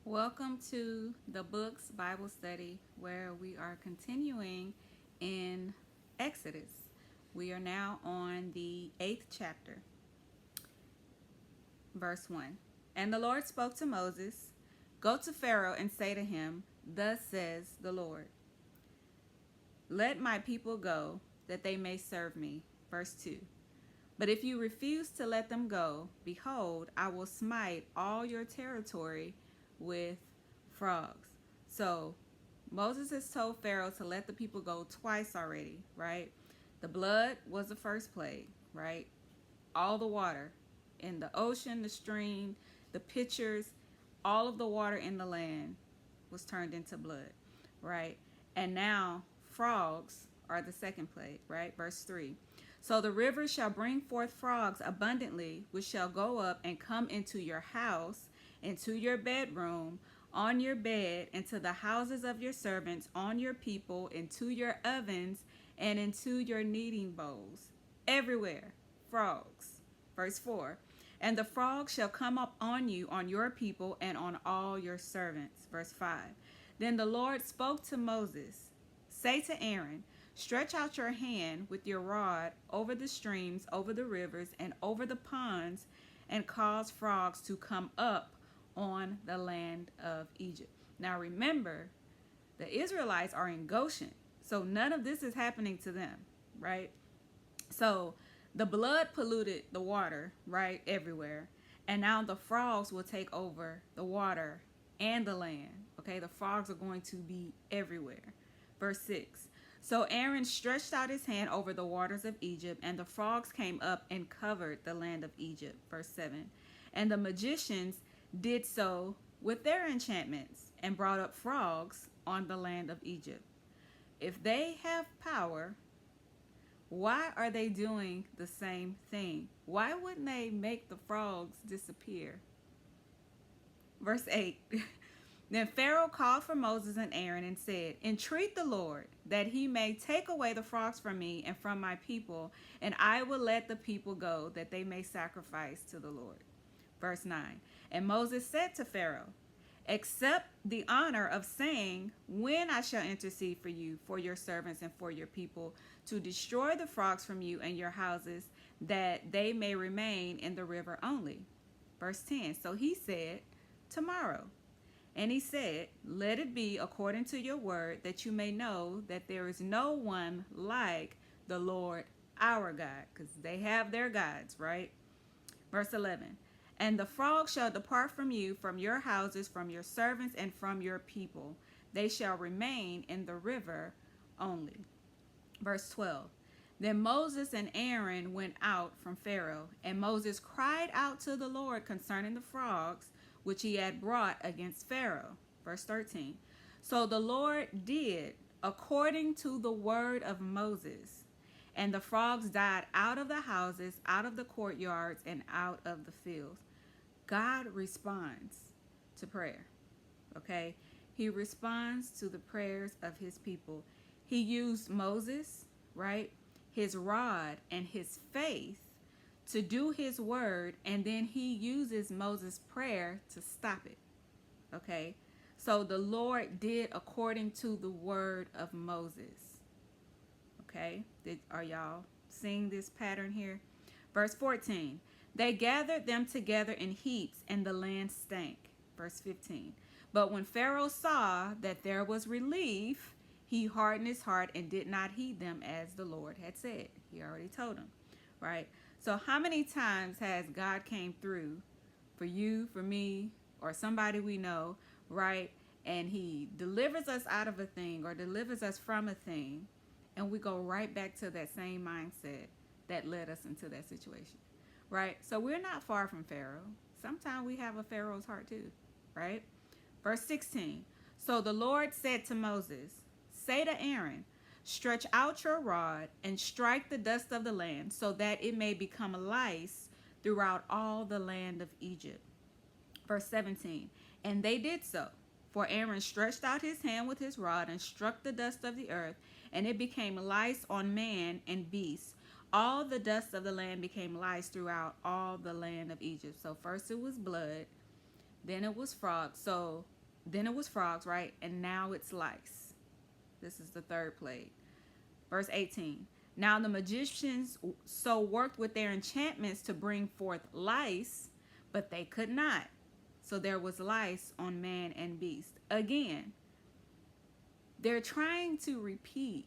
Welcome to the Books Bible Study, where we are continuing in Exodus. We are now on the 8th chapter, verse 1. And the Lord spoke to Moses, "Go to Pharaoh and say to him, 'Thus says the Lord, let my people go, that they may serve me.'" Verse 2. "But if you refuse to let them go, behold, I will smite all your territory with frogs." So Moses has told Pharaoh to let the people go twice already, right? The blood was the first plague, right? All the water in the ocean, the stream, the pitchers, all of the water in the land was turned into blood, right? And now frogs are the second plague, right? Verse 3. "So the rivers shall bring forth frogs abundantly, which shall go up and come into your house, into your bedroom, on your bed, into the houses of your servants, on your people, into your ovens, and into your kneading bowls." Everywhere, frogs. Verse 4. "And the frogs shall come up on you, on your people, and on all your servants." Verse 5. "Then the Lord spoke to Moses, say to Aaron, stretch out your hand with your rod over the streams, over the rivers, and over the ponds, and cause frogs to come up on the land of Egypt." Now remember, the Israelites are in Goshen, so none of this is happening to them, right? So the blood polluted the water, right, everywhere. And now the frogs will take over the water and the land. Okay, the frogs are going to be everywhere. Verse 6. "So Aaron stretched out his hand over the waters of Egypt, and the frogs came up and covered the land of Egypt." Verse 7. "And the magicians did so with their enchantments and brought up frogs on the land of Egypt." If they have power, why are they doing the same thing? Why wouldn't they make the frogs disappear? Verse 8. "Then Pharaoh called for Moses and Aaron and said, entreat the Lord that he may take away the frogs from me and from my people, and I will let the people go, that they may sacrifice to the Lord." Verse 9. "And Moses said to Pharaoh, accept the honor of saying, when I shall intercede for you, for your servants, and for your people, to destroy the frogs from you and your houses, that they may remain in the river only." Verse 10. "So he said, tomorrow. And he said, let it be according to your word, that you may know that there is no one like the Lord our God," because they have their gods, right? Verse 11. "And the frogs shall depart from you, from your houses, from your servants, and from your people. They shall remain in the river only." Verse 12. "Then Moses and Aaron went out from Pharaoh, and Moses cried out to the Lord concerning the frogs which he had brought against Pharaoh." Verse 13. "So the Lord did according to the word of Moses, and the frogs died out of the houses, out of the courtyards, and out of the fields." God responds to prayer, okay? He responds to the prayers of his people. He used Moses, right? His rod and his faith to do his word, and then he uses Moses' prayer to stop it, okay? So the Lord did according to the word of Moses, okay? Are y'all seeing this pattern here? Verse 14. "They gathered them together in heaps, and the land stank." Verse 15. "But when Pharaoh saw that there was relief, he hardened his heart and did not heed them, as the Lord had said." He already told him, right? So how many times has God came through for you, for me, or somebody we know, right? And he delivers us out of a thing or delivers us from a thing, and we go right back to that same mindset that led us into that situation, right? So we're not far from Pharaoh. Sometimes we have a Pharaoh's heart too, right? Verse 16. "So the Lord said to Moses, say to Aaron, stretch out your rod and strike the dust of the land, so that it may become lice throughout all the land of Egypt." Verse 17. "And they did so. For Aaron stretched out his hand with his rod and struck the dust of the earth, and it became lice on man and beast. All the dust of the land became lice throughout all the land of Egypt." So first it was blood, Then it was frogs. So then it was frogs, right? And now it's lice. This is the third plague. Verse 18. Now the magicians so worked with their enchantments to bring forth lice, but they could not. So there was lice on man and beast. Again, they're trying to repeat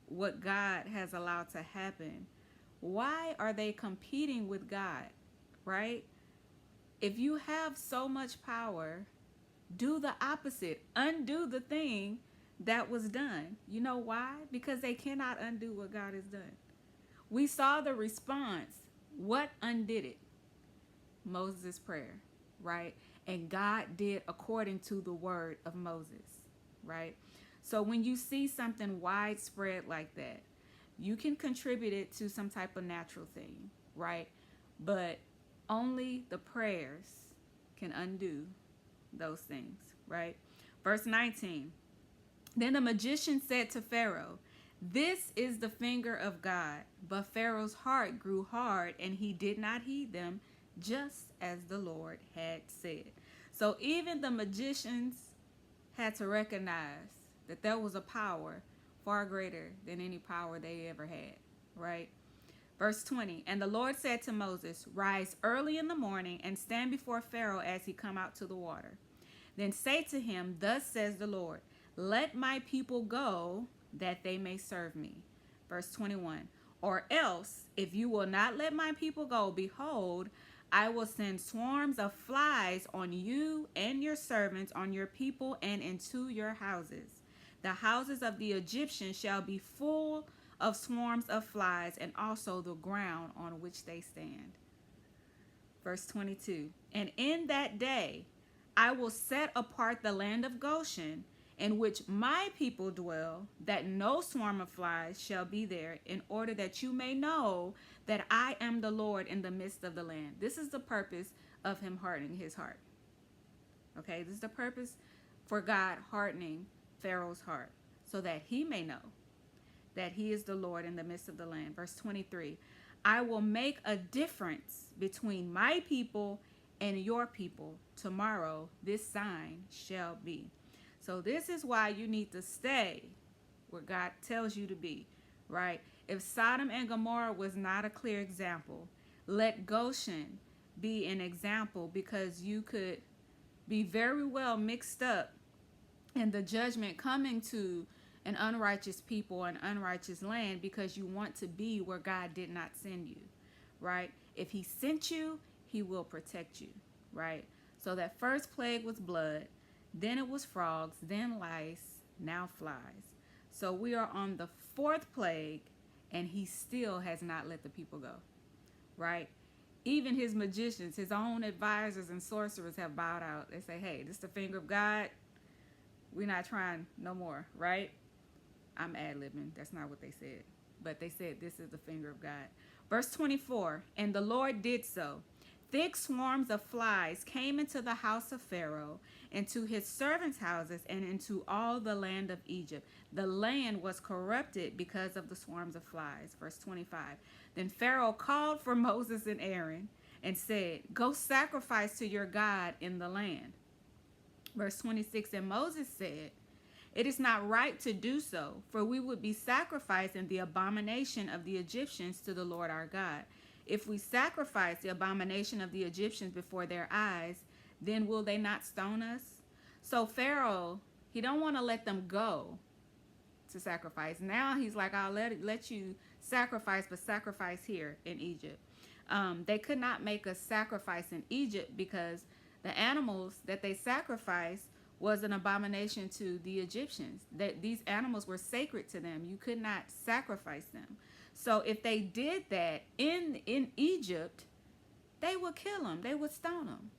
what God has allowed to happen. Why are they competing with God, right? If you have so much power, do the opposite. Undo the thing that was done. You know why? Because they cannot undo what God has done. We saw the response. What undid it? Moses' prayer, right? And God did according to the word of Moses, right? So when you see something widespread like that, you can contribute it to some type of natural thing, right? But only the prayers can undo those things, right? Verse 19. Then the magician said to Pharaoh, "This is the finger of God." But Pharaoh's heart grew hard, and he did not heed them, just as the Lord had said. So even the magicians had to recognize that there was a power far greater than any power they ever had, right? Verse 20, and the Lord said to Moses, "Rise early in the morning and stand before Pharaoh as he come out to the water. Then say to him, Thus says the Lord, let my people go, that they may serve me." Verse 21, or else, if you will not let my people go, behold, I will send swarms of flies on you and your servants, on your people, and into your houses. The houses of the Egyptians shall be full of swarms of flies, and also the ground on which they stand. Verse 22, and in that day I will set apart the land of Goshen, in which my people dwell, that no swarm of flies shall be there, in order that you may know that I am the Lord in the midst of the land. This is the purpose of him hardening his heart. Okay, this is the purpose for God hardening Pharaoh's heart, so that he may know that he is the Lord in the midst of the land. Verse 23, I will make a difference between my people and your people. Tomorrow this sign shall be. So this is why you need to stay where God tells you to be, right? If Sodom and Gomorrah was not a clear example, let Goshen be an example, because you could be very well mixed up in the judgment coming to an unrighteous people, an unrighteous land, because you want to be where God did not send you, right? If he sent you, he will protect you, right? So that first plague was blood, then it was frogs, then lice, now flies. So we are on the fourth plague, and he still has not let the people go, right? Even his magicians, his own advisors and sorcerers have bowed out. They say, hey, this is the finger of God. We're not trying no more, right? I'm ad-libbing. That's not what they said. But they said this is the finger of God. Verse 24, and the Lord did so. Thick swarms of flies came into the house of Pharaoh, into his servants' houses, and into all the land of Egypt. The land was corrupted because of the swarms of flies. Verse 25, then Pharaoh called for Moses and Aaron and said, go sacrifice to your God in the land. Verse 26, and Moses said, it is not right to do so, for we would be sacrificing the abomination of the Egyptians to the Lord our God. If we sacrifice the abomination of the Egyptians before their eyes, then will they not stone us? So Pharaoh, he don't want to let them go to sacrifice. Now he's like, I'll let you sacrifice, but sacrifice here in Egypt. They could not make a sacrifice in Egypt because the animals that they sacrificed was an abomination to the Egyptians. That these animals were sacred to them. You could not sacrifice them. So if they did that in Egypt, they would kill them. They would stone them,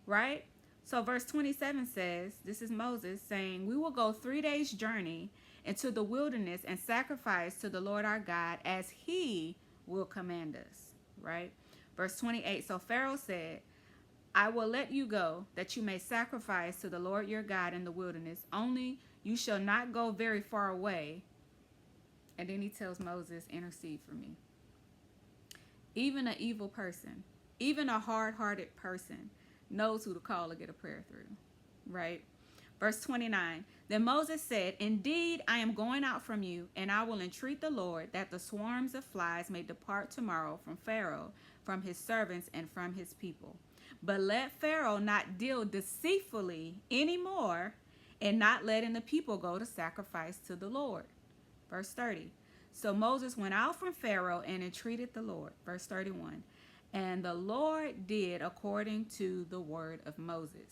right? So verse 27 says, this is Moses saying, we will go 3 days' journey into the wilderness and sacrifice to the Lord our God as he will command us, right? Verse 28, so Pharaoh said, I will let you go, that you may sacrifice to the Lord your God in the wilderness. Only you shall not go very far away. And then he tells Moses, intercede for me. Even an evil person, even a hard-hearted person, knows who to call to get a prayer through, right? Verse 29, then Moses said, indeed, I am going out from you, and I will entreat the Lord that the swarms of flies may depart tomorrow from Pharaoh, from his servants, and from his people. But let Pharaoh not deal deceitfully anymore, and not letting the people go to sacrifice to the Lord. Verse 30, so Moses went out from Pharaoh and entreated the Lord. Verse 31, and the Lord did according to the word of Moses,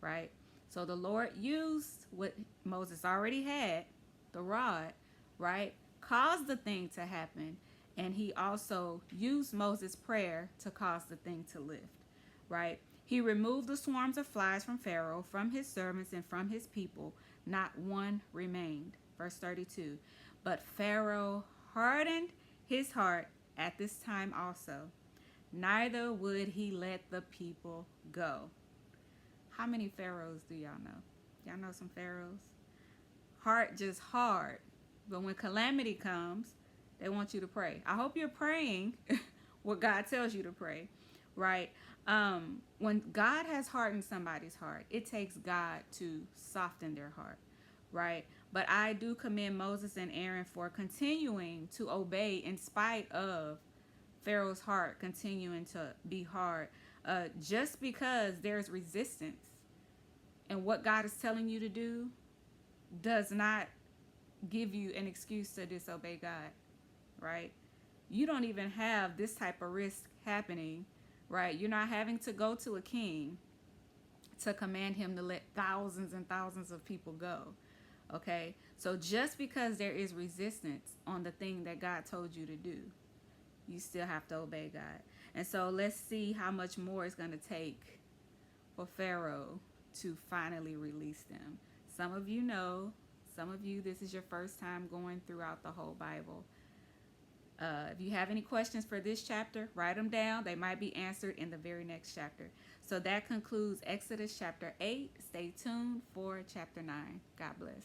right? So the Lord used what Moses already had, the rod, right? Caused the thing to happen. And he also used Moses' prayer to cause the thing to lift, right? He removed the swarms of flies from Pharaoh, from his servants, and from his people. Not one remained. Verse 32. But Pharaoh hardened his heart at this time also. Neither would he let the people go. How many pharaohs do y'all know? Y'all know some pharaohs? Heart just hard. But when calamity comes, they want you to pray. I hope you're praying what God tells you to pray, right? When God has hardened somebody's heart, it takes God to soften their heart, right? But I do commend Moses and Aaron for continuing to obey in spite of Pharaoh's heart continuing to be hard. Just because there's resistance and what God is telling you to do does not give you an excuse to disobey God, right? You don't even have this type of risk happening, right? You're not having to go to a king to command him to let thousands and thousands of people go, okay? So just because there is resistance on the thing that God told you to do, you still have to obey God. And so let's see how much more it's going to take for Pharaoh to finally release them. Some of you know, some of you, this is your first time going throughout the whole Bible. If you have any questions for this chapter, write them down. They might be answered in the very next chapter. So that concludes Exodus chapter 8. Stay tuned for chapter 9. God bless.